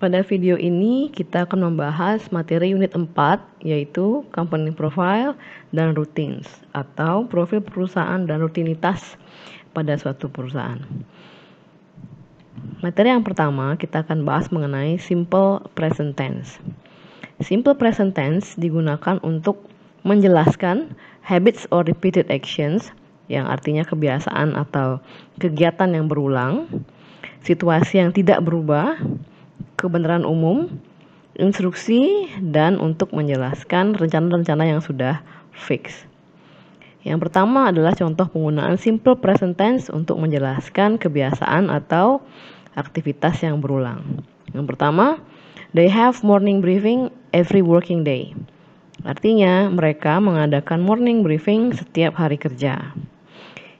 Pada video ini kita akan membahas materi unit 4, yaitu company profile dan routines atau profil perusahaan dan rutinitas pada suatu perusahaan. Materi yang pertama kita akan bahas mengenai simple present tense. Simple present tense digunakan untuk menjelaskan habits or repeated actions, yang artinya kebiasaan atau kegiatan yang berulang, situasi yang tidak berubah, kebenaran umum, instruksi, dan untuk menjelaskan rencana-rencana yang sudah fix. Yang pertama adalah contoh penggunaan simple present tense untuk menjelaskan kebiasaan atau aktivitas yang berulang. Yang pertama, they have morning briefing every working day. Artinya, mereka mengadakan morning briefing setiap hari kerja.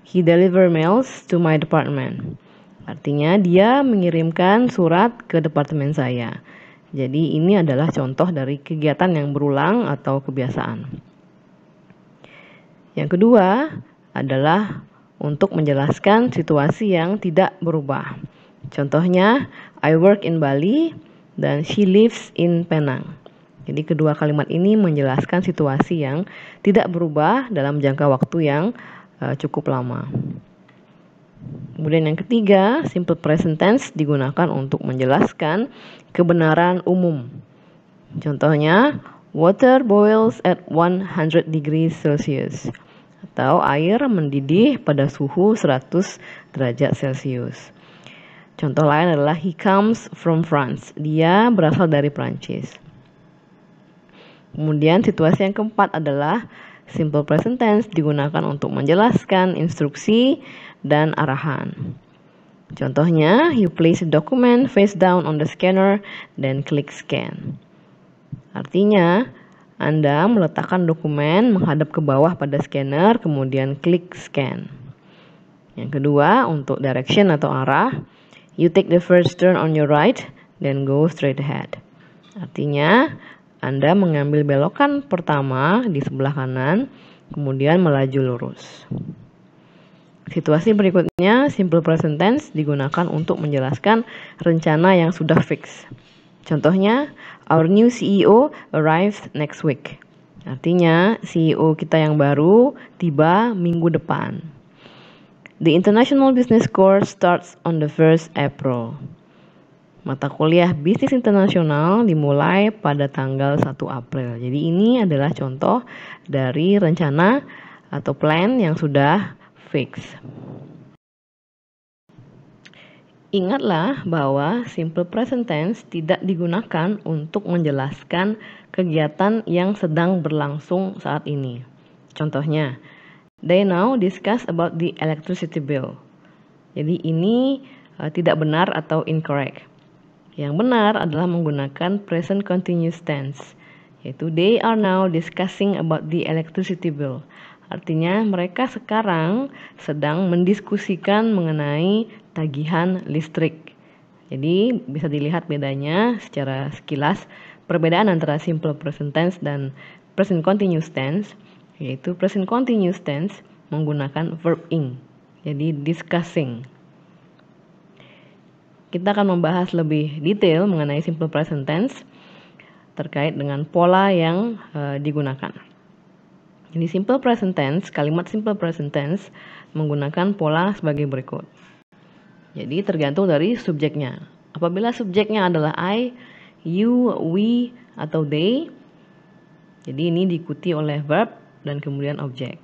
He deliver mails to my department. Artinya dia mengirimkan surat ke departemen saya. Jadi ini adalah contoh dari kegiatan yang berulang atau kebiasaan. Yang kedua adalah untuk menjelaskan situasi yang tidak berubah. Contohnya, I work in Bali dan she lives in Penang. Jadi kedua kalimat ini menjelaskan situasi yang tidak berubah dalam jangka waktu yang cukup lama. Kemudian yang ketiga, simple present tense digunakan untuk menjelaskan kebenaran umum. Contohnya, water boils at 100 degrees Celsius. Atau air mendidih pada suhu 100 derajat Celcius. Contoh lain adalah he comes from France. Dia berasal dari Prancis. Kemudian situasi yang keempat adalah simple present tense digunakan untuk menjelaskan instruksi dan arahan. Contohnya, you place a document face down on the scanner, then click scan. Artinya, Anda meletakkan dokumen menghadap ke bawah pada scanner, kemudian klik scan. Yang kedua, untuk direction atau arah, you take the first turn on your right, then go straight ahead. Artinya, Anda mengambil belokan pertama di sebelah kanan, kemudian melaju lurus. Situasi berikutnya, simple present tense digunakan untuk menjelaskan rencana yang sudah fix. Contohnya, our new CEO arrives next week. Artinya, CEO kita yang baru tiba minggu depan. The International Business Course starts on the 1st April. Mata kuliah bisnis internasional dimulai pada tanggal 1 April. Jadi ini adalah contoh dari rencana atau plan yang sudah fix. Ingatlah bahwa simple present tense tidak digunakan untuk menjelaskan kegiatan yang sedang berlangsung saat ini. Contohnya, they now discuss about the electricity bill. Jadi ini tidak benar atau incorrect. Yang benar adalah menggunakan present continuous tense, yaitu they are now discussing about the electricity bill. Artinya mereka sekarang sedang mendiskusikan mengenai tagihan listrik. Jadi bisa dilihat bedanya secara sekilas, perbedaan antara simple present tense dan present continuous tense, yaitu present continuous tense menggunakan verb ing, jadi discussing. Kita akan membahas lebih detail mengenai simple present tense terkait dengan pola yang digunakan. Jadi simple present tense, kalimat simple present tense menggunakan pola sebagai berikut. Jadi tergantung dari subjeknya. Apabila subjeknya adalah I, you, we, atau they, jadi ini diikuti oleh verb dan kemudian objek.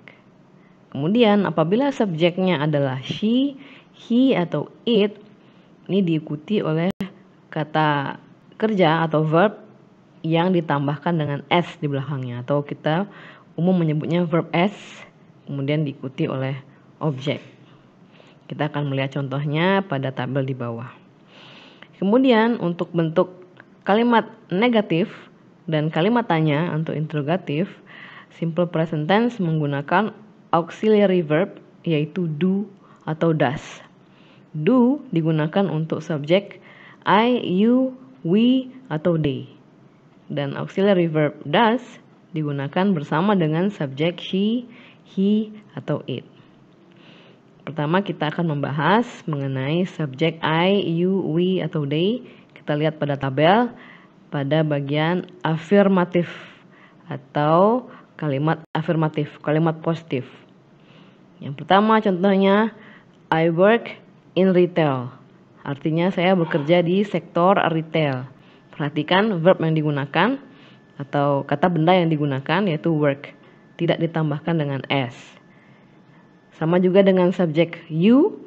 Kemudian apabila subjeknya adalah she, he, atau it, ini diikuti oleh kata kerja atau verb yang ditambahkan dengan s di belakangnya, atau kita umum menyebutnya verb s, kemudian diikuti oleh objek. Kita akan melihat contohnya pada tabel di bawah. Kemudian untuk bentuk kalimat negatif dan kalimat tanya atau interrogatif, simple present tense menggunakan auxiliary verb, yaitu do atau does. Do digunakan untuk subjek I, you, we, atau they. Dan auxiliary verb does digunakan bersama dengan subjek she, he, atau it. Pertama kita akan membahas mengenai subjek I, you, we, atau they. Kita kita lihat pada tabel pada bagian afirmatif atau kalimat afirmatif, kalimat positif. Yang pertama contohnya, I work in retail. Artinya saya bekerja di sektor retail. Perhatikan verb yang digunakan atau kata benda yang digunakan yaitu work, tidak ditambahkan dengan s. Sama juga dengan subjek you,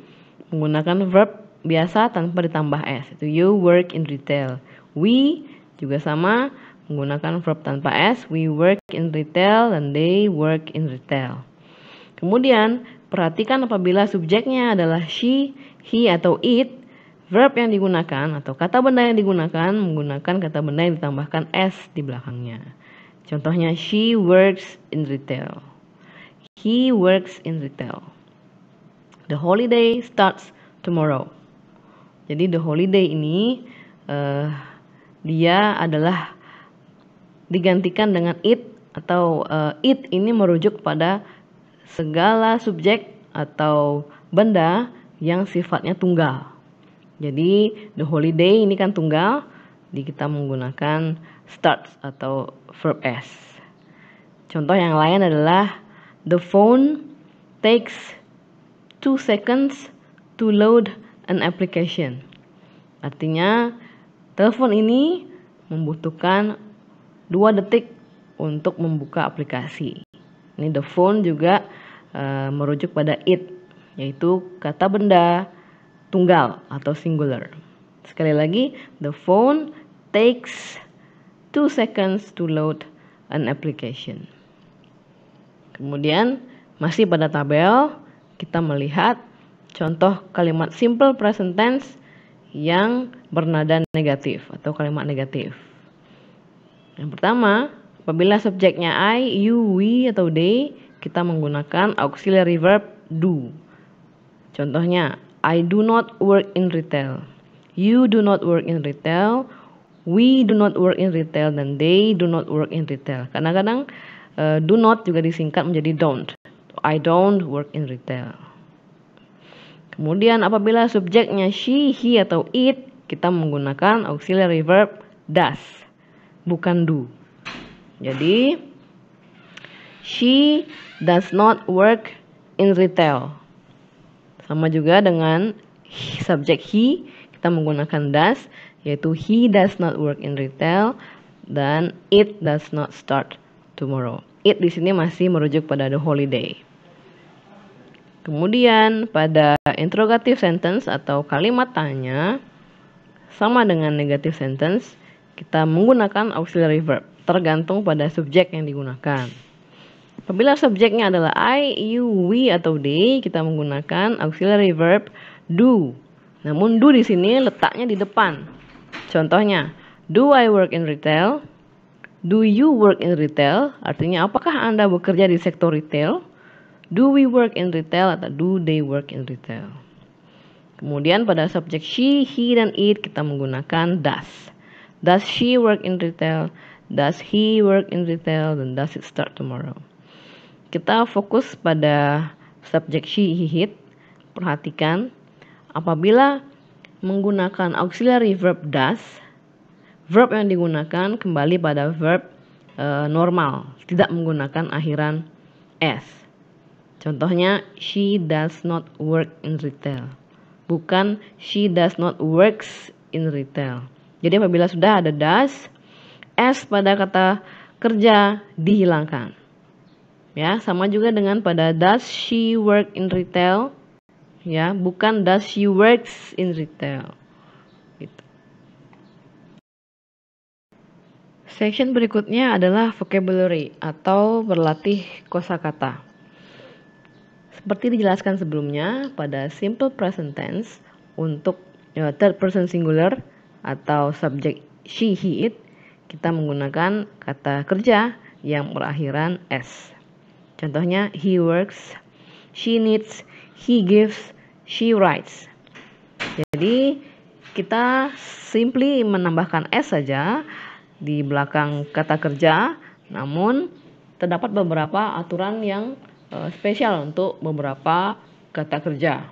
menggunakan verb biasa tanpa ditambah s, itu you work in retail. We juga sama, menggunakan verb tanpa s, we work in retail dan they work in retail. Kemudian perhatikan apabila subjeknya adalah she, he atau it, verb yang digunakan atau kata benda yang digunakan menggunakan kata benda yang ditambahkan s di belakangnya. Contohnya, she works in retail. He works in retail. The holiday starts tomorrow. Jadi the holiday ini dia adalah digantikan dengan it atau it ini merujuk pada segala subjek atau benda yang sifatnya tunggal. Jadi the holiday ini kan tunggal, jadi kita menggunakan starts atau verb s. Contoh yang lain adalah the phone takes 2 seconds to load an application. Artinya telepon ini membutuhkan 2 detik untuk membuka aplikasi. Ini the phone juga merujuk pada it, yaitu kata benda tunggal atau singular. Sekali lagi, the phone takes 2 seconds to load an application. Kemudian masih pada tabel kita melihat contoh kalimat simple present tense yang bernada negatif atau kalimat negatif. Yang pertama, apabila subjeknya I, you, we atau they, kita menggunakan auxiliary verb do. Contohnya, I do not work in retail. You do not work in retail. We do not work in retail dan they do not work in retail. Kadang-kadang do not juga disingkat menjadi don't. I don't work in retail. Kemudian apabila subjeknya she, he atau it, kita menggunakan auxiliary verb does, bukan do. Jadi she does not work in retail. Sama juga dengan subjek he, kita menggunakan does, yaitu he does not work in retail dan it does not start tomorrow. It di sini masih merujuk pada the holiday. Kemudian pada interrogative sentence atau kalimat tanya, sama dengan negative sentence, kita menggunakan auxiliary verb, tergantung pada subjek yang digunakan. Apabila subjeknya adalah I, you, we atau they, kita menggunakan auxiliary verb do. Namun do di sini letaknya di depan. Contohnya, do I work in retail? Do you work in retail? Artinya apakah Anda bekerja di sektor retail? Do we work in retail atau do they work in retail? Kemudian pada subjek she, he dan it kita menggunakan does. Does she work in retail? Does he work in retail? Dan does it start tomorrow? Kita fokus pada subjek she, he, it. Perhatikan, apabila menggunakan auxiliary verb does, verb yang digunakan kembali pada verb normal, tidak menggunakan akhiran s. Contohnya, she does not work in retail, bukan she does not works in retail. Jadi apabila sudah ada does, s pada kata kerja dihilangkan. Ya, sama juga dengan pada does she work in retail, ya, bukan does she works in retail. Gitu. Section berikutnya adalah vocabulary atau berlatih kosakata. Seperti dijelaskan sebelumnya, pada simple present tense untuk third person singular atau subjek she, he, it, kita menggunakan kata kerja yang berakhiran s. Contohnya, he works, she knits, he gives, she writes. Jadi kita simply menambahkan s saja di belakang kata kerja, namun terdapat beberapa aturan yang spesial untuk beberapa kata kerja.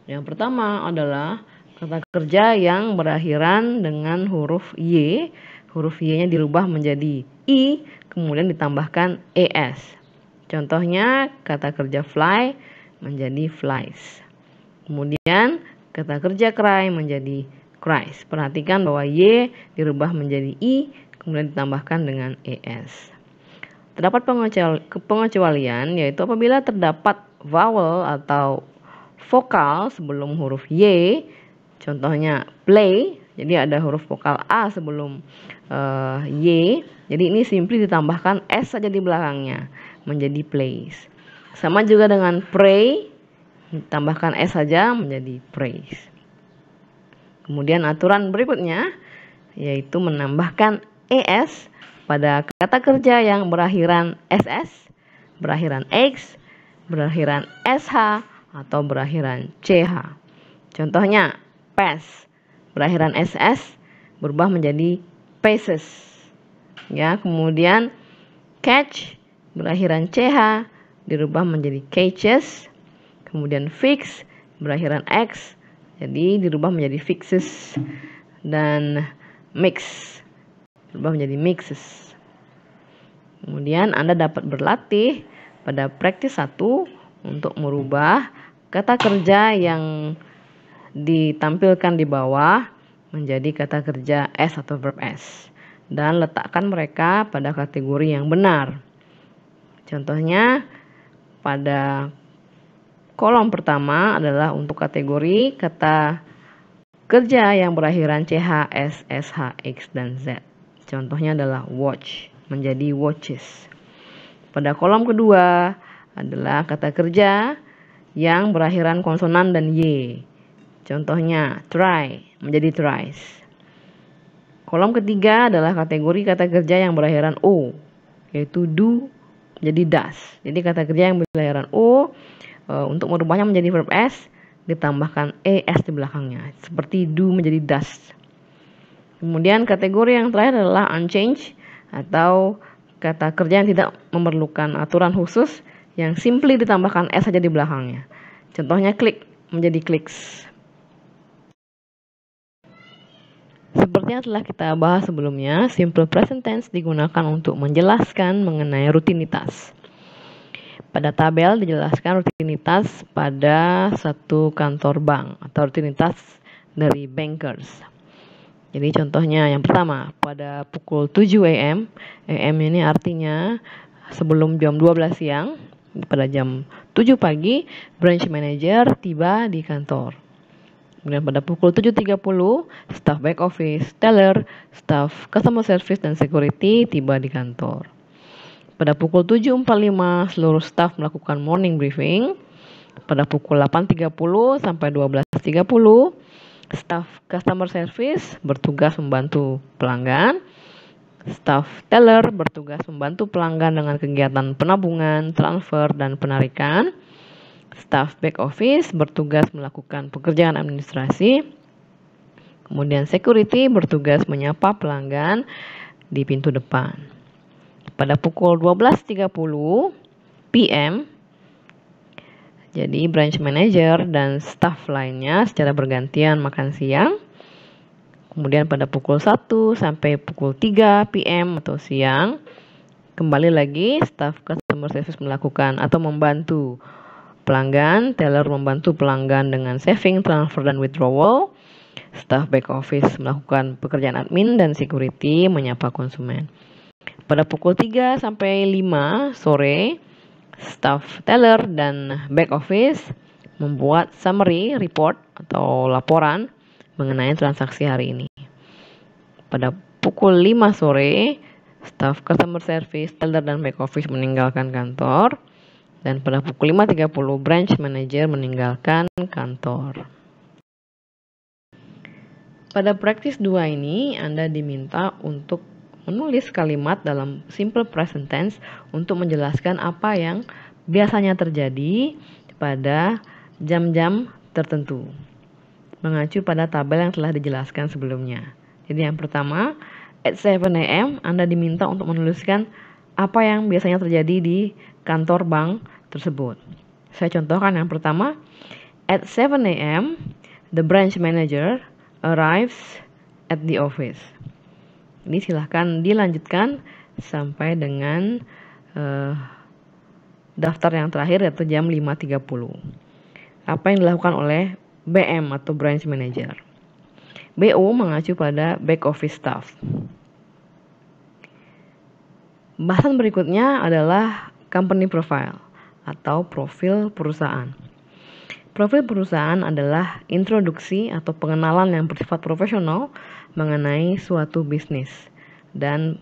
Yang pertama adalah Kata kerja yang berakhiran dengan huruf Y, huruf Y-nya dirubah menjadi I, kemudian ditambahkan ES. Contohnya kata kerja fly menjadi flies. Kemudian kata kerja cry menjadi cries. Perhatikan bahwa Y dirubah menjadi I, kemudian ditambahkan dengan ES. Terdapat pengecualian, yaitu apabila terdapat vowel atau vokal sebelum huruf Y. Contohnya play, jadi ada huruf vokal A sebelum Y. Jadi ini simply ditambahkan S saja di belakangnya, menjadi plays. Sama juga dengan pray, ditambahkan S saja menjadi praise. Kemudian aturan berikutnya, yaitu menambahkan ES pada kata kerja yang berakhiran SS, berakhiran X, berakhiran SH, atau berakhiran CH. Contohnya, pass berakhiran SS berubah menjadi passes. Ya, kemudian catch berakhiran CH dirubah menjadi catches. Kemudian fix berakhiran X jadi dirubah menjadi fixes. Dan mix berubah menjadi mixes. Kemudian Anda dapat berlatih pada praktis 1 untuk merubah kata kerja yang ditampilkan di bawah menjadi kata kerja S atau verb S, dan letakkan mereka pada kategori yang benar. Contohnya pada kolom pertama adalah untuk kategori kata kerja yang berakhiran CH, S, SH, X, dan Z. Contohnya adalah watch menjadi watches. Pada kolom kedua adalah kata kerja yang berakhiran konsonan dan Y. Contohnya try menjadi tries. Kolom ketiga adalah kategori kata kerja yang berakhiran O, yaitu do menjadi does. Jadi kata kerja yang berakhiran O, untuk merubahnya menjadi verb S ditambahkan ES di belakangnya, seperti do menjadi does. Kemudian kategori yang terakhir adalah unchanged, atau kata kerja yang tidak memerlukan aturan khusus, yang simply ditambahkan S saja di belakangnya. Contohnya click menjadi clicks. Seperti yang telah kita bahas sebelumnya, simple present tense digunakan untuk menjelaskan mengenai rutinitas. Pada tabel dijelaskan rutinitas pada satu kantor bank atau rutinitas dari bankers. Jadi contohnya yang pertama, pada pukul 7 AM, AM ini artinya sebelum jam 12 siang, pada jam 7 pagi, branch manager tiba di kantor. Kemudian pada pukul 7.30, staf back office, teller, staf customer service, dan security tiba di kantor. Pada pukul 7.45, seluruh staf melakukan morning briefing. Pada pukul 8.30 sampai 12.30, staf customer service bertugas membantu pelanggan. Staf teller bertugas membantu pelanggan dengan kegiatan penabungan, transfer, dan penarikan. Staf back office bertugas melakukan pekerjaan administrasi. Kemudian security bertugas menyapa pelanggan di pintu depan. Pada pukul 12.30 PM, jadi branch manager dan staf lainnya secara bergantian makan siang. Kemudian pada pukul 1 sampai pukul 3 PM atau siang, kembali lagi staf customer service melakukan atau membantu pelanggan, teller membantu pelanggan dengan saving, transfer, dan withdrawal. Staf back office melakukan pekerjaan admin, dan security menyapa konsumen. Pada pukul 3 sampai 5 sore, staf teller dan back office membuat summary report atau laporan mengenai transaksi hari ini. Pada pukul 5 sore, staf customer service, teller, dan back office meninggalkan kantor. Dan pada pukul 5.30 branch manager meninggalkan kantor. Pada praktis 2 ini Anda diminta untuk menulis kalimat dalam simple present tense untuk menjelaskan apa yang biasanya terjadi pada jam-jam tertentu, mengacu pada tabel yang telah dijelaskan sebelumnya. Jadi yang pertama, at 7 AM Anda diminta untuk menuliskan apa yang biasanya terjadi di kantor bank tersebut. Saya contohkan yang pertama, at 7 AM the branch manager arrives at the office. Ini silahkan dilanjutkan sampai dengan daftar yang terakhir yaitu jam 5.30. Apa yang dilakukan oleh BM atau branch manager? BO mengacu pada back office staff. Bahasan berikutnya adalah company profile atau profil perusahaan. Profil perusahaan adalah introduksi atau pengenalan yang bersifat profesional mengenai suatu bisnis. Dan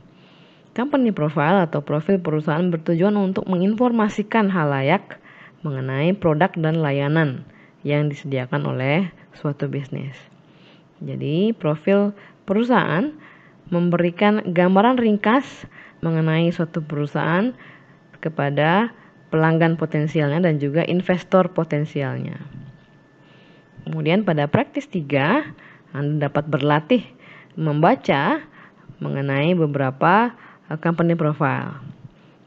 company profile atau profil perusahaan bertujuan untuk menginformasikan halayak mengenai produk dan layanan yang disediakan oleh suatu bisnis. Jadi, profil perusahaan memberikan gambaran ringkas mengenai suatu perusahaan kepada pelanggan potensialnya dan juga investor potensialnya. Kemudian pada praktis 3, Anda dapat berlatih membaca mengenai beberapa company profile.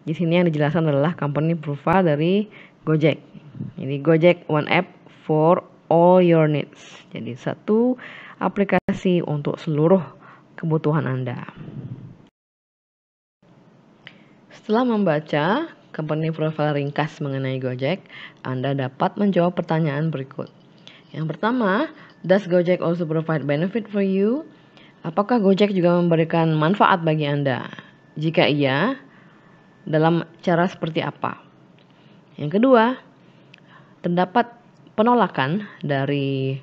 Di sini yang dijelaskan adalah company profile dari Gojek. Ini Gojek One App for all your needs. Jadi satu aplikasi untuk seluruh kebutuhan Anda. Setelah membaca company profile ringkas mengenai Gojek, Anda dapat menjawab pertanyaan berikut. Yang pertama, does Gojek also provide benefit for you? Apakah Gojek juga memberikan manfaat bagi Anda? Jika iya, dalam cara seperti apa? Yang kedua, terdapat penolakan dari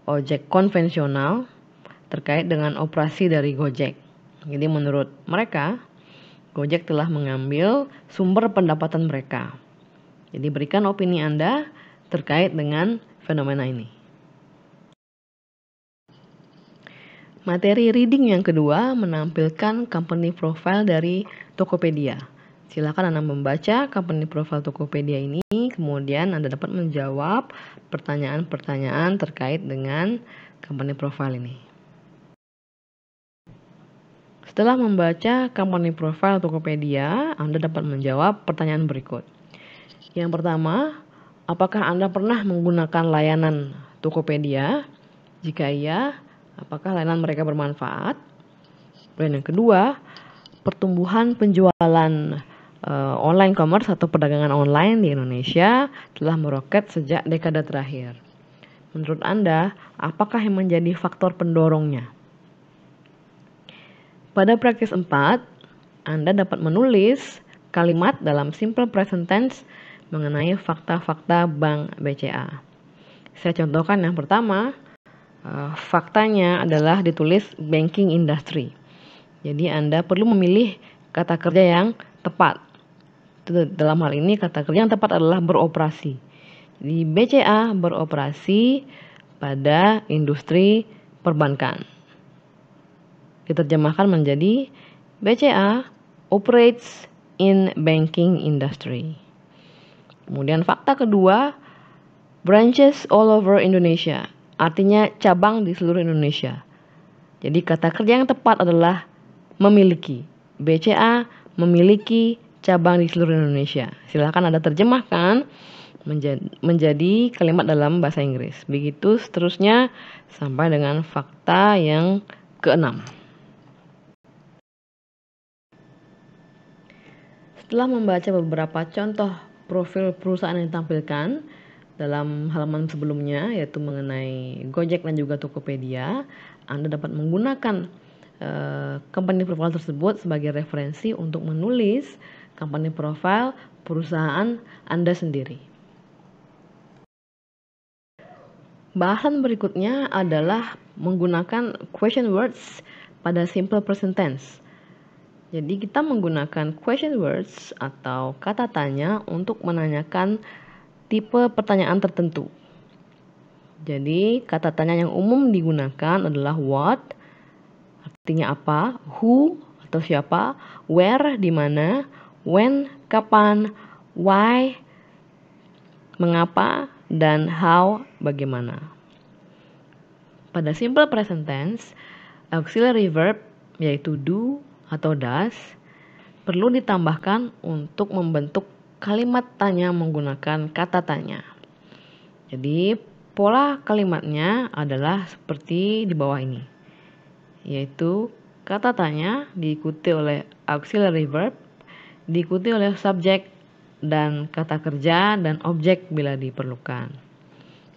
ojek konvensional terkait dengan operasi dari Gojek. Jadi menurut mereka, Gojek telah mengambil sumber pendapatan mereka. Jadi berikan opini Anda terkait dengan fenomena ini. Materi reading yang kedua menampilkan company profile dari Tokopedia. Silakan Anda membaca company profile Tokopedia ini, kemudian Anda dapat menjawab pertanyaan-pertanyaan terkait dengan company profile ini. Setelah membaca company profile Tokopedia, Anda dapat menjawab pertanyaan berikut. Yang pertama, apakah Anda pernah menggunakan layanan Tokopedia? Jika iya, apakah layanan mereka bermanfaat? Dan yang kedua, pertumbuhan penjualan online commerce atau perdagangan online di Indonesia telah meroket sejak dekade terakhir. Menurut Anda, apakah yang menjadi faktor pendorongnya? Pada praktis 4, Anda dapat menulis kalimat dalam simple present tense mengenai fakta-fakta Bank BCA. Saya contohkan yang pertama, faktanya adalah ditulis banking industry. Jadi Anda perlu memilih kata kerja yang tepat. Dalam hal ini kata kerja yang tepat adalah beroperasi. Jadi BCA beroperasi pada industri perbankan. Diterjemahkan menjadi BCA operates in banking industry. Kemudian fakta kedua, branches all over Indonesia, artinya cabang di seluruh Indonesia. Jadi kata kerja yang tepat adalah memiliki. BCA memiliki cabang di seluruh Indonesia. Silakan Anda terjemahkan menjadi kalimat dalam bahasa Inggris. Begitu seterusnya sampai dengan fakta yang keenam. Setelah membaca beberapa contoh profil perusahaan yang ditampilkan dalam halaman sebelumnya, yaitu mengenai Gojek dan juga Tokopedia, Anda dapat menggunakan company profile tersebut sebagai referensi untuk menulis company profile perusahaan Anda sendiri. Bahasan berikutnya adalah menggunakan question words pada simple present tense. Jadi kita menggunakan question words atau kata tanya untuk menanyakan tipe pertanyaan tertentu. Jadi kata tanya yang umum digunakan adalah what, artinya apa, who atau siapa, where di mana, when kapan, why mengapa, dan how bagaimana. Pada simple present tense, auxiliary verb yaitu do atau does perlu ditambahkan untuk membentuk kalimat tanya menggunakan kata tanya. Jadi Pola kalimatnya adalah seperti di bawah ini, yaitu kata tanya diikuti oleh auxiliary verb, diikuti oleh subjek dan kata kerja dan objek bila diperlukan.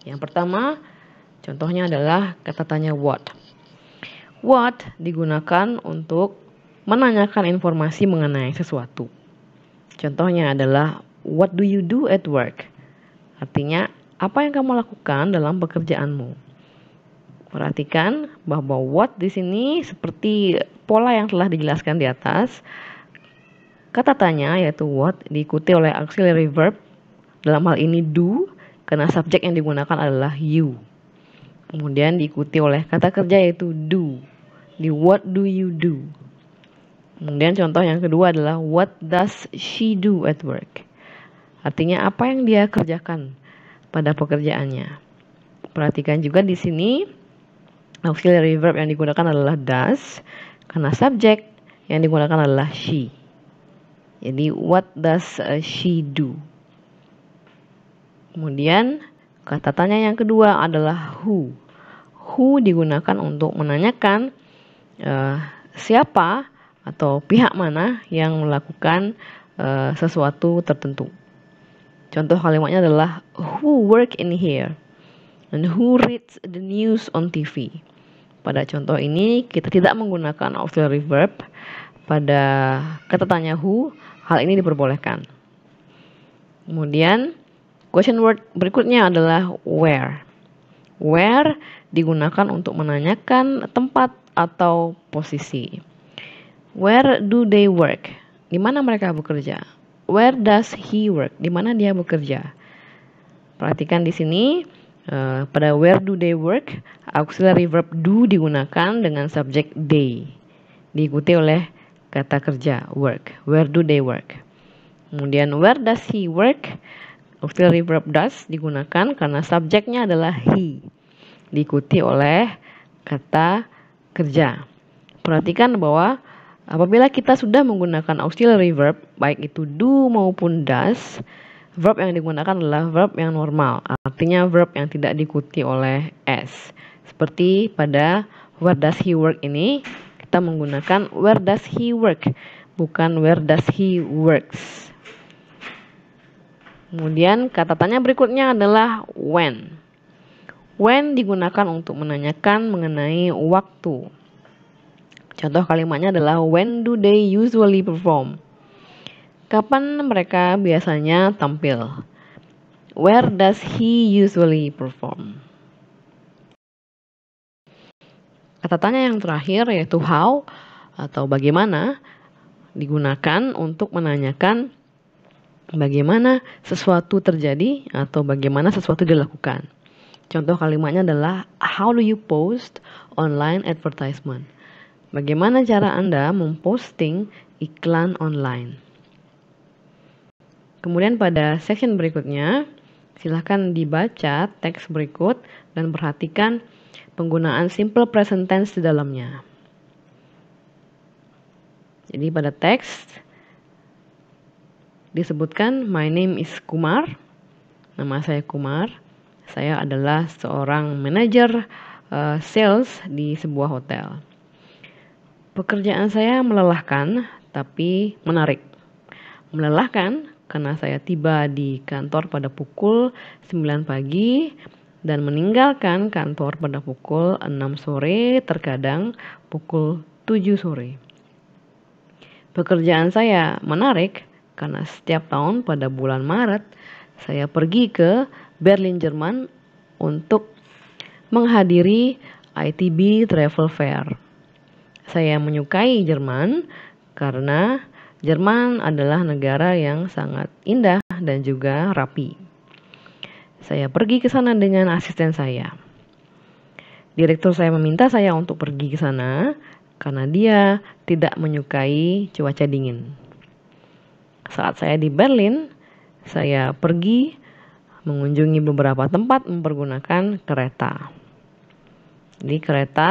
Yang pertama, contohnya adalah kata tanya what. What digunakan untuk menanyakan informasi mengenai sesuatu. Contohnya adalah what do you do at work? Artinya, apa yang kamu lakukan dalam pekerjaanmu? Perhatikan bahwa what di sini seperti pola yang telah dijelaskan di atas. Kata tanya yaitu what diikuti oleh auxiliary verb, dalam hal ini do, karena subjek yang digunakan adalah you. Kemudian diikuti oleh kata kerja yaitu do. Di what do you do? Kemudian contoh yang kedua adalah what does she do at work? Artinya apa yang dia kerjakan pada pekerjaannya. Perhatikan juga di sini auxiliary verb yang digunakan adalah does, karena subjek yang digunakan adalah she. Jadi what does she do? Kemudian kata tanya yang kedua adalah who. Who digunakan untuk menanyakan siapa atau pihak mana yang melakukan sesuatu tertentu. Contoh kalimatnya adalah who work in here and who reads the news on TV. Pada contoh ini kita tidak menggunakan auxiliary verb. Pada kata tanya who, hal ini diperbolehkan. Kemudian question word berikutnya adalah where. Where digunakan untuk menanyakan tempat atau posisi. Where do they work? Di mana mereka bekerja? Where does he work? Di mana dia bekerja? Perhatikan di sini pada where do they work, auxiliary verb do digunakan dengan subjek they, diikuti oleh kata kerja work. Where do they work? Kemudian where does he work? Auxiliary verb does digunakan karena subjeknya adalah he, diikuti oleh kata kerja. Perhatikan bahwa apabila kita sudah menggunakan auxiliary verb, baik itu do maupun does, verb yang digunakan adalah verb yang normal, artinya verb yang tidak diikuti oleh s. Seperti pada where does he work ini, kita menggunakan where does he work, bukan where does he works. Kemudian kata tanya berikutnya adalah when. When digunakan untuk menanyakan mengenai waktu. Contoh kalimatnya adalah when do they usually perform? Kapan mereka biasanya tampil? Where does he usually perform? Kata tanya yang terakhir yaitu how atau bagaimana digunakan untuk menanyakan bagaimana sesuatu terjadi atau bagaimana sesuatu dilakukan. Contoh kalimatnya adalah how do you post online advertisement? Bagaimana cara Anda memposting iklan online? Kemudian pada section berikutnya, silahkan dibaca teks berikut dan perhatikan penggunaan simple present tense di dalamnya. Jadi pada teks disebutkan my name is Kumar, nama saya Kumar, saya adalah seorang manajer sales di sebuah hotel. Pekerjaan saya melelahkan tapi menarik. Melelahkan karena saya tiba di kantor pada pukul 9 pagi dan meninggalkan kantor pada pukul 6 sore, terkadang pukul 7 sore. Pekerjaan saya menarik karena setiap tahun pada bulan Maret saya pergi ke Berlin, Jerman untuk menghadiri ITB Travel Fair. Saya menyukai Jerman karena Jerman adalah negara yang sangat indah dan juga rapi. Saya pergi ke sana dengan asisten saya. Direktur saya meminta saya untuk pergi ke sana karena dia tidak menyukai cuaca dingin. Saat saya di Berlin, saya pergi mengunjungi beberapa tempat mempergunakan kereta. Jadi kereta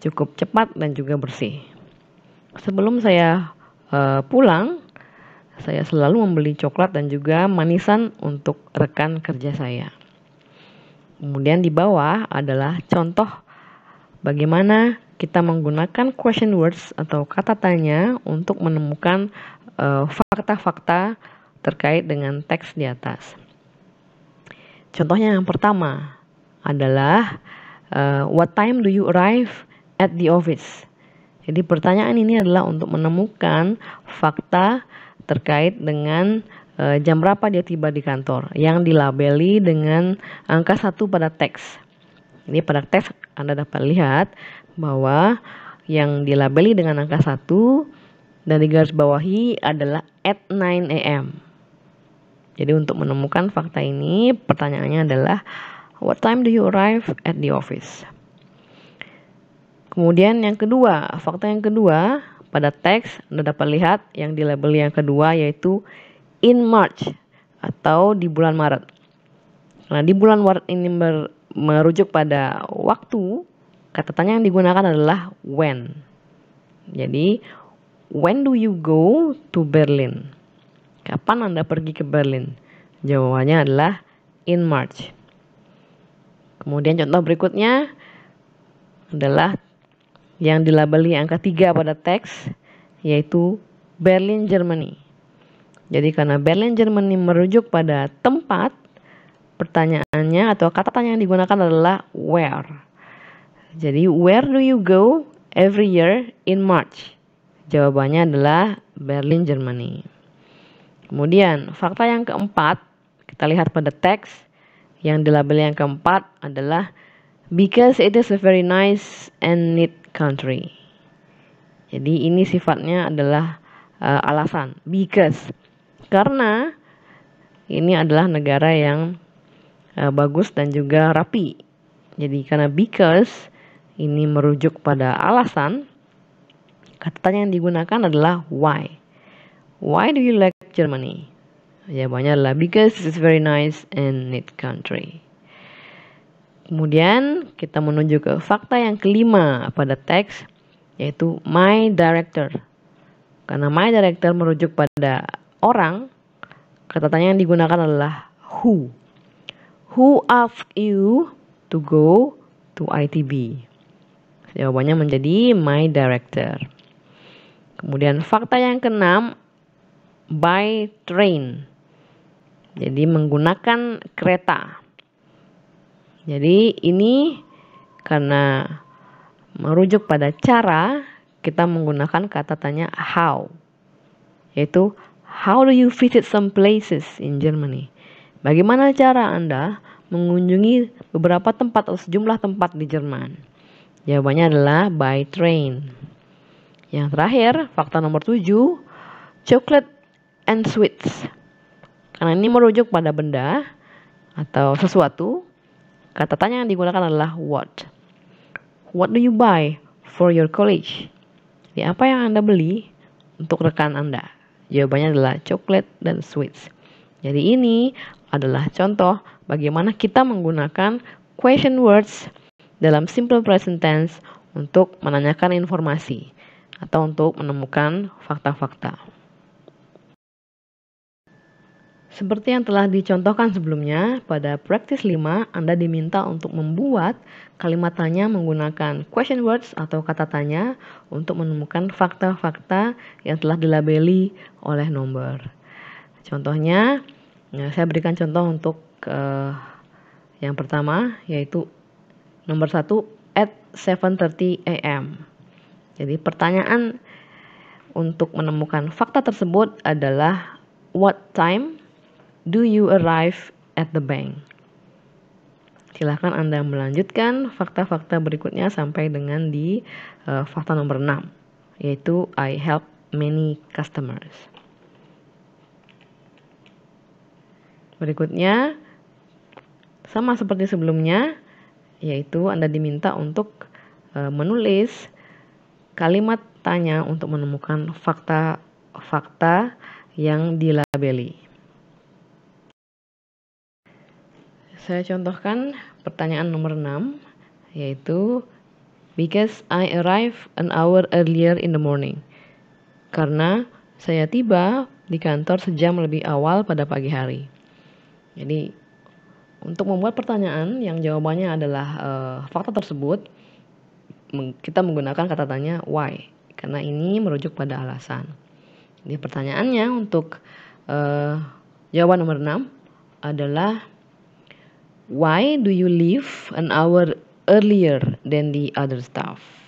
cukup cepat dan juga bersih. Sebelum saya pulang, saya selalu membeli coklat dan juga manisan untuk rekan kerja saya. Kemudian di bawah adalah contoh bagaimana kita menggunakan question words atau kata tanya untuk menemukan fakta-fakta terkait dengan teks di atas. Contohnya yang pertama adalah what time do you arrive at the office? Jadi pertanyaan ini adalah untuk menemukan fakta terkait dengan jam berapa dia tiba di kantor yang dilabeli dengan angka 1 pada teks. Jadi pada teks Anda dapat lihat bahwa yang dilabeli dengan angka 1 dan digarisbawahi adalah at 9 AM. Jadi untuk menemukan fakta ini pertanyaannya adalah what time do you arrive at the office? Kemudian yang kedua, fakta yang kedua pada teks Anda dapat lihat yang dilabeli yang kedua yaitu in March atau di bulan Maret. Nah, di bulan Maret ini merujuk pada waktu, kata tanya yang digunakan adalah when. Jadi, when do you go to Berlin? Kapan Anda pergi ke Berlin? Jawabannya adalah in March. Kemudian contoh berikutnya adalah yang dilabeli angka 3 pada teks yaitu Berlin, Germany. Jadi karena Berlin, Germany merujuk pada tempat, pertanyaannya atau kata tanya yang digunakan adalah where. Jadi where do you go every year in March? Jawabannya adalah Berlin, Germany. Kemudian fakta yang keempat, kita lihat pada teks yang dilabeli yang keempat adalah because it is a very nice and neat country. Jadi ini sifatnya adalah alasan, because. Karena ini adalah negara yang bagus dan juga rapi. Jadi karena because ini merujuk pada alasan, kata tanya yang digunakan adalah why. Why do you like Germany? Jawabannya adalah because it's very nice and neat country. Kemudian kita menuju ke fakta yang kelima pada teks yaitu my director. Karena my director merujuk pada orang, kata tanya yang digunakan adalah who. Who asked you to go to ITB? Jawabannya menjadi my director. Kemudian fakta yang keenam, by train. Jadi menggunakan kereta. Jadi ini karena merujuk pada cara, kita menggunakan kata tanya how. Yaitu how do you visit some places in Germany? Bagaimana cara Anda mengunjungi beberapa tempat atau sejumlah tempat di Jerman? Jawabannya adalah by train. Yang terakhir, fakta nomor 7, chocolate and sweets. Karena ini merujuk pada benda atau sesuatu, kata tanya yang digunakan adalah what. What do you buy for your college? Jadi apa yang Anda beli untuk rekan Anda? Jawabannya adalah chocolate dan sweets. Jadi ini adalah contoh bagaimana kita menggunakan question words dalam simple present tense untuk menanyakan informasi atau untuk menemukan fakta-fakta. Seperti yang telah dicontohkan sebelumnya, pada practice 5 Anda diminta untuk membuat kalimat tanya menggunakan question words atau kata tanya untuk menemukan fakta-fakta yang telah dilabeli oleh nomor. Contohnya, saya berikan contoh untuk yang pertama, yaitu nomor 1, at 7:30 AM. Jadi pertanyaan untuk menemukan fakta tersebut adalah what time do you arrive at the bank? Silahkan Anda melanjutkan fakta-fakta berikutnya sampai dengan di fakta nomor 6, yaitu I help many customers. Berikutnya, sama seperti sebelumnya, yaitu Anda diminta untuk menulis kalimat tanya untuk menemukan fakta-fakta yang dilabeli. Saya contohkan pertanyaan nomor 6, yaitu because I arrive an hour earlier in the morning. Karena saya tiba di kantor sejam lebih awal pada pagi hari. Jadi Untuk membuat pertanyaan yang jawabannya adalah fakta tersebut, kita menggunakan kata tanya why, karena ini merujuk pada alasan. Jadi pertanyaannya untuk jawaban nomor 6 adalah why do you leave an hour earlier than the other staff?